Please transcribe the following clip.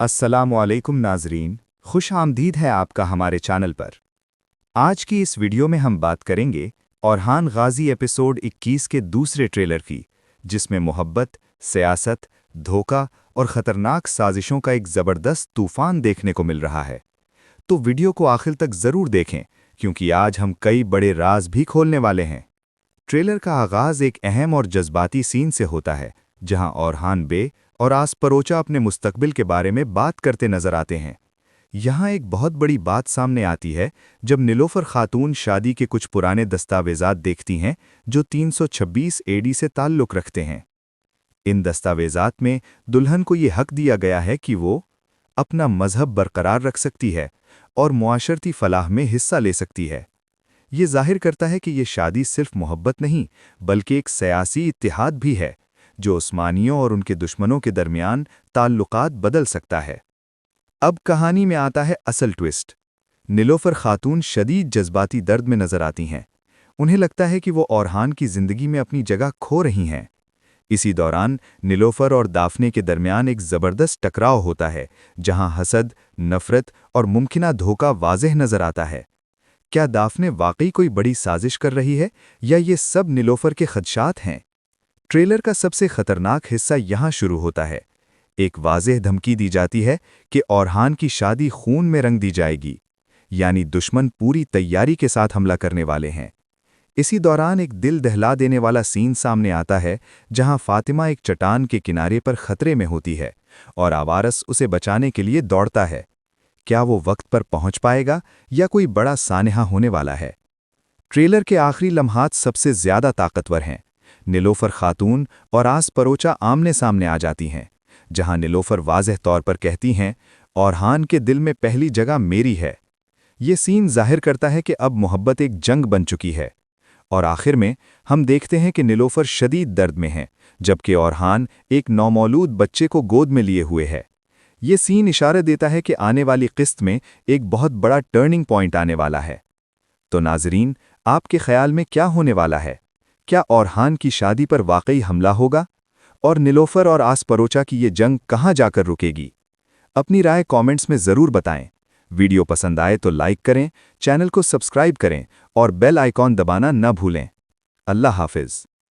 अस्सलामुअलैकुम नाजरीन, खुश आमदीद है आपका हमारे चैनल पर। आज की इस वीडियो में हम बात करेंगे औरहान गाजी एपिसोड 21 के दूसरे ट्रेलर की, जिसमें मोहब्बत, सियासत, धोखा और ख़तरनाक साजिशों का एक ज़बरदस्त तूफ़ान देखने को मिल रहा है। तो वीडियो को आखिर तक ज़रूर देखें, क्योंकि आज हम कई बड़े राज भी खोलने वाले हैं। ट्रेलर का आगाज़ एक अहम और जज्बाती सीन से होता है, जहां औरहान बे और आसपरोचा अपने मुस्तकबिल के बारे में बात करते नजर आते हैं। यहाँ एक बहुत बड़ी बात सामने आती है जब नीलोफर खातून शादी के कुछ पुराने दस्तावेज़ात देखती हैं जो 326 एडी से ताल्लुक़ रखते हैं। इन दस्तावेज़ात में दुल्हन को ये हक दिया गया है कि वो अपना मजहब बरकरार रख सकती है और मुआशरती फलाह में हिस्सा ले सकती है। ये जाहिर करता है कि ये शादी सिर्फ मोहब्बत नहीं, बल्कि एक सियासी इत्तिहाद भी है जो उस्मानियों और उनके दुश्मनों के दरमियान ताल्लुकात बदल सकता है। अब कहानी में आता है असल ट्विस्ट। नीलोफर खातून शदीद जज्बाती दर्द में नजर आती हैं। उन्हें लगता है कि वो औरहान की जिंदगी में अपनी जगह खो रही हैं। इसी दौरान नीलोफर और दाफने के दरमियान एक ज़बरदस्त टकराव होता है, जहां हसद, नफरत और मुमकिना धोखा वाज़ेह नजर आता है। क्या दाफने वाकई कोई बड़ी साजिश कर रही है, या ये सब नीलोफर के खदशात हैं? ट्रेलर का सबसे खतरनाक हिस्सा यहाँ शुरू होता है। एक वाज़ेह धमकी दी जाती है कि औरहान की शादी खून में रंग दी जाएगी, यानी दुश्मन पूरी तैयारी के साथ हमला करने वाले हैं। इसी दौरान एक दिल दहला देने वाला सीन सामने आता है, जहां फातिमा एक चट्टान के किनारे पर खतरे में होती है और आवारस उसे बचाने के लिए दौड़ता है। क्या वो वक्त पर पहुंच पाएगा, या कोई बड़ा सानहा होने वाला है? ट्रेलर के आखिरी लम्हात सबसे ज्यादा ताकतवर हैं। नीलोफर खातून और आसपरोचा आमने सामने आ जाती हैं, जहां नीलोफर वाज़ेह तौर पर कहती हैं, औरहान के दिल में पहली जगह मेरी है। ये सीन जाहिर करता है कि अब मोहब्बत एक जंग बन चुकी है। और आखिर में हम देखते हैं कि नीलोफर शदीद दर्द में है, जबकि औरहान एक नौमौलूद बच्चे को गोद में लिए हुए है। ये सीन इशारा देता है कि आने वाली किस्त में एक बहुत बड़ा टर्निंग पॉइंट आने वाला है। तो नाजरीन, आपके ख्याल में क्या होने वाला है? क्या औरहान की शादी पर वाकई हमला होगा? और नीलोफर और आसपरोचा की ये जंग कहाँ जाकर रुकेगी? अपनी राय कमेंट्स में ज़रूर बताएं। वीडियो पसंद आए तो लाइक करें, चैनल को सब्सक्राइब करें और बेल आइकॉन दबाना न भूलें। अल्लाह हाफिज़।